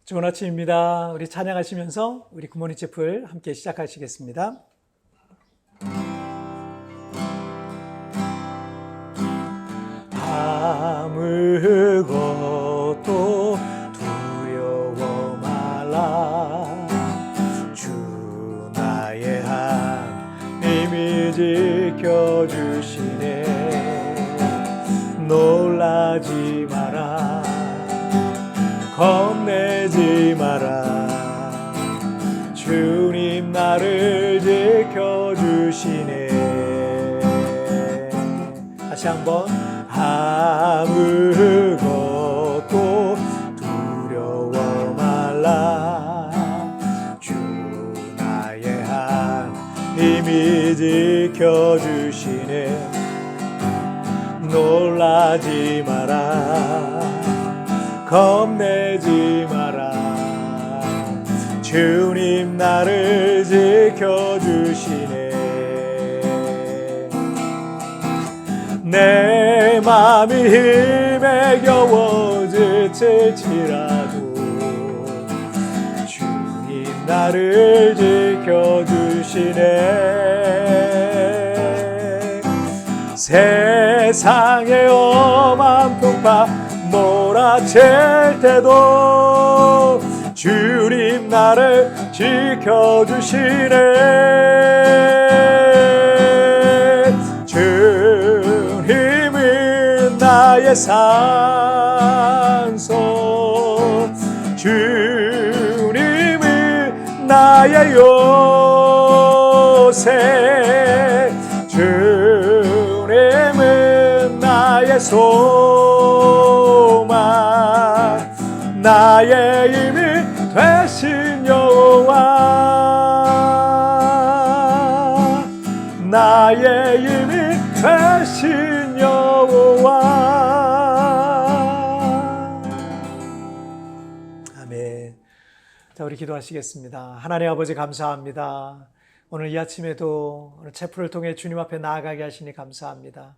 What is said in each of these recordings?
좋은 아침입니다. 우리 찬양하시면서 우리 굿모닝 채플 함께 시작하시겠습니다. 아무것도 두려워 말라. 주 나의 하나님이 지켜주시네. 놀라지 마라, 겁내지 마라. 주님 나를 지켜주시네. 다시 한번. 아무것도 두려워 말라. 주 나의 하나님이 지켜주시네. 놀라지 마라, 겁내지 마라. 주님 나를 지켜주시네. 내 맘이 힘에 겨워 지칠지라도 주님 나를 지켜주시네. 세상의 엄한 풍파 몰아칠 때도 주님 나를 지켜주시네. 주님은 나의 산소, 주님은 나의 요새, 주님은 나의 소망, 나의 힘이 되신 여호와, 나의 힘이 되신 여호와. 아멘. 자, 우리 기도하시겠습니다. 하나님 아버지 감사합니다. 오늘 이 아침에도 오늘 채플을 통해 주님 앞에 나아가게 하시니 감사합니다.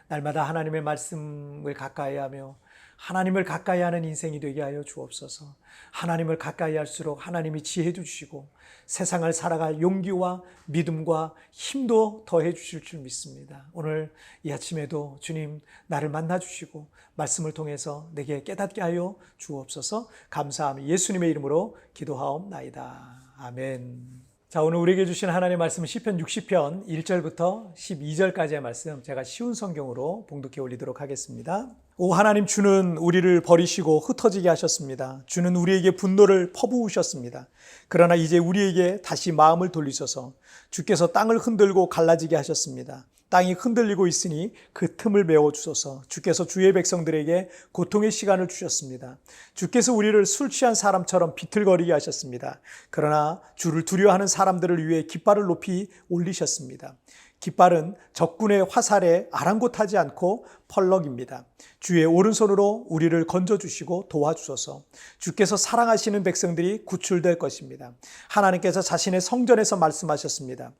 날마다 하나님의 말씀을 가까이 하며 하나님을 가까이 하는 인생이 되게 하여 주옵소서. 하나님을 가까이 할수록 하나님이 지혜도 주시고 세상을 살아갈 용기와 믿음과 힘도 더해 주실 줄 믿습니다. 오늘 이 아침에도 주님 나를 만나 주시고 말씀을 통해서 내게 깨닫게 하여 주옵소서. 감사하며 예수님의 이름으로 기도하옵나이다. 아멘. 자, 오늘 우리에게 주신 하나님의 말씀은 시편 60편 1절부터 12절까지의 말씀, 제가 쉬운 성경으로 봉독해 올리도록 하겠습니다. 오 하나님, 주는 우리를 버리시고 흩어지게 하셨습니다. 주는 우리에게 분노를 퍼부으셨습니다. 그러나 이제 우리에게 다시 마음을 돌리셔서 주께서 땅을 흔들고 갈라지게 하셨습니다. 땅이 흔들리고 있으니 그 틈을 메워주소서. 주께서 주의 백성들에게 고통의 시간을 주셨습니다. 주께서 우리를 술 취한 사람처럼 비틀거리게 하셨습니다. 그러나 주를 두려워하는 사람들을 위해 깃발을 높이 올리셨습니다. 깃발은 적군의 화살에 아랑곳하지 않고 펄럭입니다. 주의 오른손으로 우리를 건져주시고 도와주소서. 주께서 사랑하시는 백성들이 구출될 것입니다. 하나님께서 자신의 성전에서 말씀하셨습니다.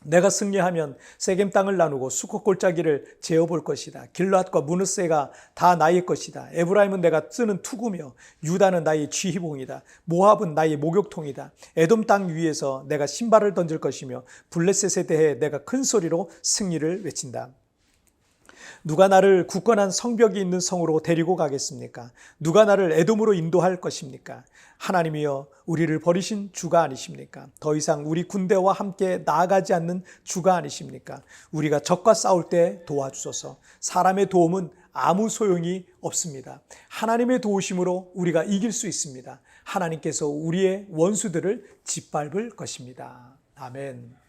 내가 승리하면 세겜 땅을 나누고 수컷 골짜기를 재어볼 것이다. 길앗과 무느세가 다 나의 것이다. 에브라임은 내가 쓰는 투구며 유다는 나의 쥐희봉이다. 모압은 나의 목욕통이다. 에돔 땅 위에서 내가 신발을 던질 것이며 블레셋에 대해 내가 큰 소리로 승리를 외친다. 누가 나를 굳건한 성벽이 있는 성으로 데리고 가겠습니까? 누가 나를 에돔으로 인도할 것입니까? 하나님이여, 우리를 버리신 주가 아니십니까? 더 이상 우리 군대와 함께 나아가지 않는 주가 아니십니까? 우리가 적과 싸울 때 도와주소서. 사람의 도움은 아무 소용이 없습니다. 하나님의 도우심으로 우리가 이길 수 있습니다. 하나님께서 우리의 원수들을 짓밟을 것입니다. 아멘.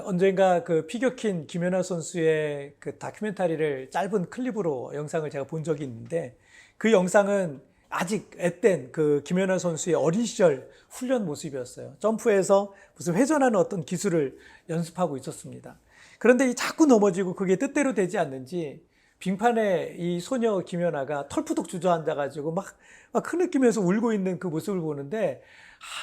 언젠가 그 피겨킨 김연아 선수의 그 다큐멘터리를 짧은 클립으로 영상을 제가 본 적이 있는데, 그 영상은 아직 앳된 그 김연아 선수의 어린 시절 훈련 모습이었어요. 점프해서 무슨 회전하는 어떤 기술을 연습하고 있었습니다. 그런데 자꾸 넘어지고 그게 뜻대로 되지 않는지 빙판에 이 소녀 김연아가 털푸덕 주저앉아가지고 막 흐느끼면서 울고 있는 그 모습을 보는데,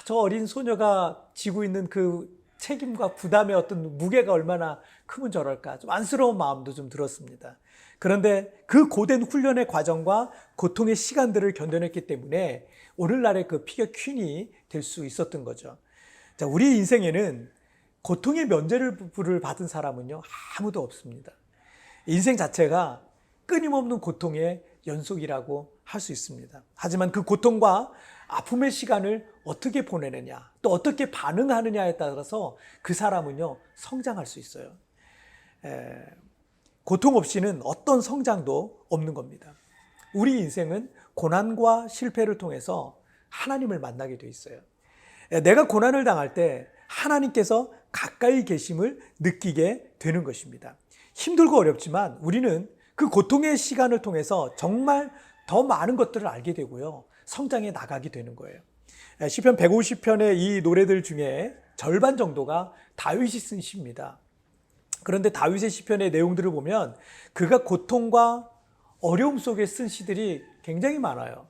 저 어린 소녀가 지고 있는 그 책임과 부담의 어떤 무게가 얼마나 크면 저럴까 좀 안쓰러운 마음도 좀 들었습니다. 그런데 그 고된 훈련의 과정과 고통의 시간들을 견뎌냈기 때문에 오늘날의 그 피겨 퀸이 될 수 있었던 거죠. 자, 우리 인생에는 고통의 면죄부를 받은 사람은요, 아무도 없습니다. 인생 자체가 끊임없는 고통의 연속이라고 할 수 있습니다. 하지만 그 고통과 아픔의 시간을 어떻게 보내느냐, 또 어떻게 반응하느냐에 따라서 그 사람은요, 성장할 수 있어요. 고통 없이는 어떤 성장도 없는 겁니다. 우리 인생은 고난과 실패를 통해서 하나님을 만나게 돼 있어요. 내가 고난을 당할 때 하나님께서 가까이 계심을 느끼게 되는 것입니다. 힘들고 어렵지만 우리는 그 고통의 시간을 통해서 정말 더 많은 것들을 알게 되고요. 성장해 나가게 되는 거예요. 시편 150편의 이 노래들 중에 절반 정도가 다윗이 쓴 시입니다. 그런데 다윗의 시편의 내용들을 보면 그가 고통과 어려움 속에 쓴 시들이 굉장히 많아요.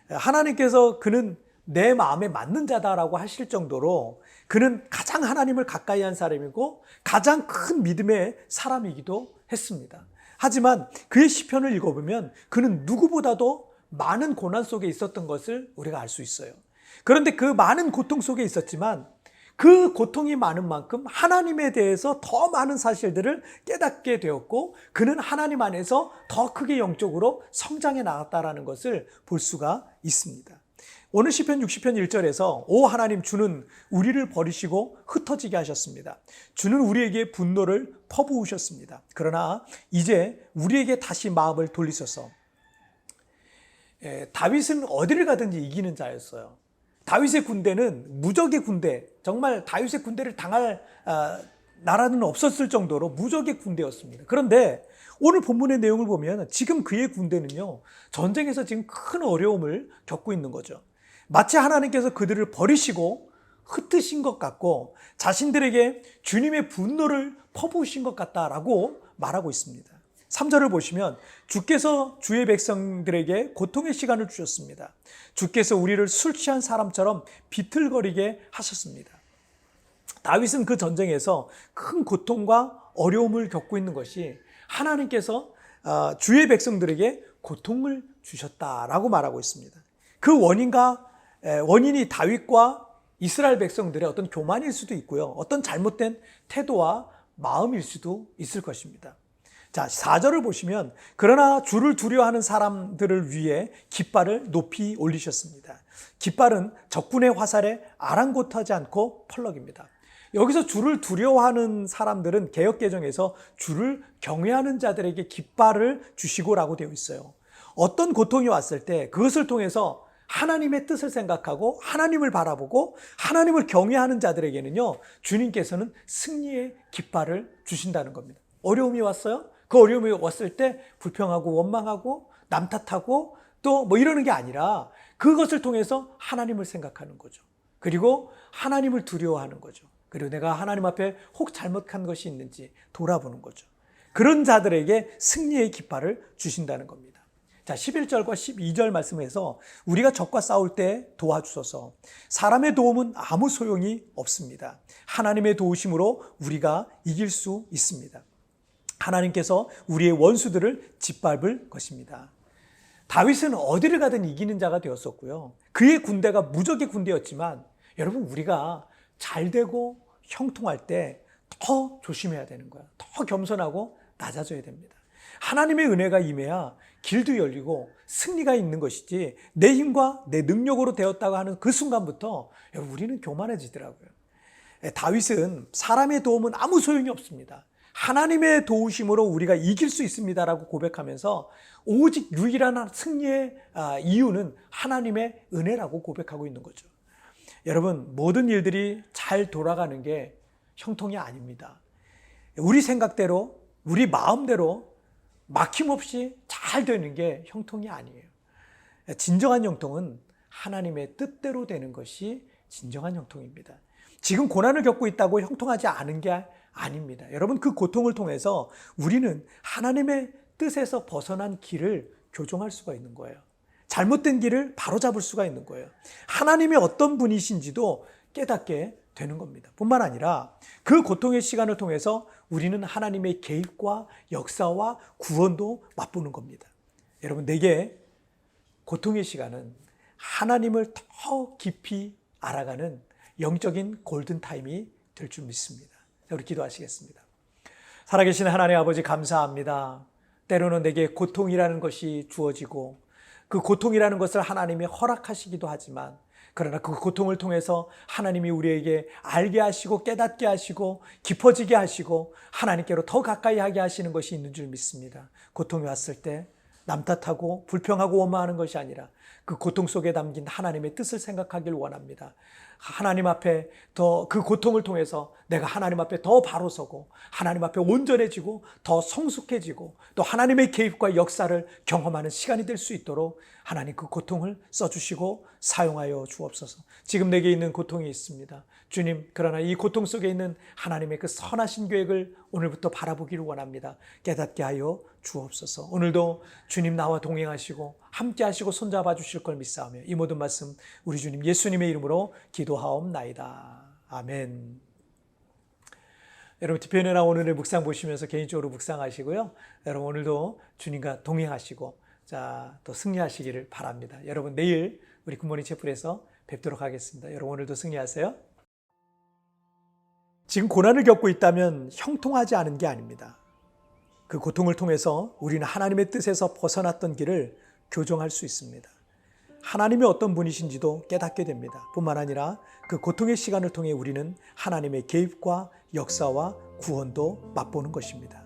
하나님께서 그는 내 마음에 맞는 자다라고 하실 정도로 그는 가장 하나님을 가까이 한 사람이고 가장 큰 믿음의 사람이기도 했습니다. 하지만 그의 시편을 읽어보면 그는 누구보다도 많은 고난 속에 있었던 것을 우리가 알 수 있어요. 그런데 그 많은 고통 속에 있었지만 그 고통이 많은 만큼 하나님에 대해서 더 많은 사실들을 깨닫게 되었고 그는 하나님 안에서 더 크게 영적으로 성장해 나갔다는 것을 볼 수가 있습니다. 오늘 시편 60편 1절에서 오 하나님 주는 우리를 버리시고 흩어지게 하셨습니다. 주는 우리에게 분노를 퍼부으셨습니다. 그러나 이제 우리에게 다시 마음을 돌리셔서 다윗은 어디를 가든지 이기는 자였어요. 다윗의 군대는 무적의 군대, 정말 다윗의 군대를 당할 나라는 없었을 정도로 무적의 군대였습니다. 그런데 오늘 본문의 내용을 보면 지금 그의 군대는요, 전쟁에서 지금 큰 어려움을 겪고 있는 거죠. 마치 하나님께서 그들을 버리시고 흩으신 것 같고 자신들에게 주님의 분노를 퍼부으신 것 같다라고 말하고 있습니다. 3절을 보시면 주께서 주의 백성들에게 고통의 시간을 주셨습니다. 주께서 우리를 술 취한 사람처럼 비틀거리게 하셨습니다. 다윗은 그 전쟁에서 큰 고통과 어려움을 겪고 있는 것이 하나님께서 주의 백성들에게 고통을 주셨다라고 말하고 있습니다. 그 원인이 다윗과 이스라엘 백성들의 어떤 교만일 수도 있고요. 어떤 잘못된 태도와 마음일 수도 있을 것입니다. 자, 4절을 보시면 그러나 주를 두려워하는 사람들을 위해 깃발을 높이 올리셨습니다. 깃발은 적군의 화살에 아랑곳하지 않고 펄럭입니다. 여기서 주를 두려워하는 사람들은 개역개정에서 주를 경외하는 자들에게 깃발을 주시고라고 되어 있어요. 어떤 고통이 왔을 때 그것을 통해서 하나님의 뜻을 생각하고 하나님을 바라보고 하나님을 경외하는 자들에게는요, 주님께서는 승리의 깃발을 주신다는 겁니다. 어려움이 왔어요? 그 어려움이 왔을 때 불평하고 원망하고 남 탓하고 또 뭐 이러는 게 아니라 그것을 통해서 하나님을 생각하는 거죠. 그리고 하나님을 두려워하는 거죠. 그리고 내가 하나님 앞에 혹 잘못한 것이 있는지 돌아보는 거죠. 그런 자들에게 승리의 깃발을 주신다는 겁니다. 자, 11절과 12절 말씀에서 우리가 적과 싸울 때 도와주소서. 사람의 도움은 아무 소용이 없습니다. 하나님의 도우심으로 우리가 이길 수 있습니다. 하나님께서 우리의 원수들을 짓밟을 것입니다. 다윗은 어디를 가든 이기는 자가 되었었고요. 그의 군대가 무적의 군대였지만 여러분, 우리가 잘 되고 형통할 때 더 조심해야 되는 거예요. 더 겸손하고 낮아져야 됩니다. 하나님의 은혜가 임해야 길도 열리고 승리가 있는 것이지 내 힘과 내 능력으로 되었다고 하는 그 순간부터 여러분, 우리는 교만해지더라고요. 다윗은 사람의 도움은 아무 소용이 없습니다. 하나님의 도우심으로 우리가 이길 수 있습니다라고 고백하면서 오직 유일한 승리의 이유는 하나님의 은혜라고 고백하고 있는 거죠. 여러분, 모든 일들이 잘 돌아가는 게 형통이 아닙니다. 우리 생각대로, 우리 마음대로 막힘없이 잘 되는 게 형통이 아니에요. 진정한 형통은 하나님의 뜻대로 되는 것이 진정한 형통입니다. 지금 고난을 겪고 있다고 형통하지 않은 게 아닙니다. 여러분, 그 고통을 통해서 우리는 하나님의 뜻에서 벗어난 길을 교정할 수가 있는 거예요. 잘못된 길을 바로잡을 수가 있는 거예요. 하나님이 어떤 분이신지도 깨닫게 되는 겁니다. 뿐만 아니라 그 고통의 시간을 통해서 우리는 하나님의 개입과 역사와 구원도 맛보는 겁니다. 여러분, 내게 고통의 시간은 하나님을 더 깊이 알아가는 영적인 골든타임이 될 줄 믿습니다. 자, 우리 기도하시겠습니다. 살아계신 하나님 아버지, 감사합니다. 때로는 내게 고통이라는 것이 주어지고 그 고통이라는 것을 하나님이 허락하시기도 하지만, 그러나 그 고통을 통해서 하나님이 우리에게 알게 하시고 깨닫게 하시고 깊어지게 하시고 하나님께로 더 가까이 하게 하시는 것이 있는 줄 믿습니다. 고통이 왔을 때 남 탓하고 불평하고 원망하는 것이 아니라 그 고통 속에 담긴 하나님의 뜻을 생각하길 원합니다. 하나님 앞에 더 그 고통을 통해서 내가 하나님 앞에 더 바로 서고 하나님 앞에 온전해지고 더 성숙해지고 또 하나님의 개입과 역사를 경험하는 시간이 될 수 있도록 하나님 그 고통을 써주시고 사용하여 주옵소서. 지금 내게 있는 고통이 있습니다. 주님, 그러나 이 고통 속에 있는 하나님의 그 선하신 계획을 오늘부터 바라보기를 원합니다. 깨닫게 하여 주옵소서. 오늘도 주님 나와 동행하시고 함께 하시고 손잡아 주실 걸 믿사오며 이 모든 말씀 우리 주님 예수님의 이름으로 기도하옵나이다. 아멘. 여러분, 뒤편에나 오늘의 묵상 보시면서 개인적으로 묵상하시고요. 여러분, 오늘도 주님과 동행하시고 또 승리하시기를 바랍니다. 여러분, 내일 우리 굿모닝 채플에서 뵙도록 하겠습니다. 여러분, 오늘도 승리하세요. 지금 고난을 겪고 있다면 형통하지 않은 게 아닙니다. 그 고통을 통해서 우리는 하나님의 뜻에서 벗어났던 길을 교정할 수 있습니다. 하나님이 어떤 분이신지도 깨닫게 됩니다. 뿐만 아니라 그 고통의 시간을 통해 우리는 하나님의 개입과 역사와 구원도 맛보는 것입니다.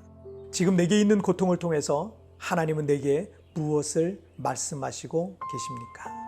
지금 내게 있는 고통을 통해서 하나님은 내게 무엇을 말씀하시고 계십니까?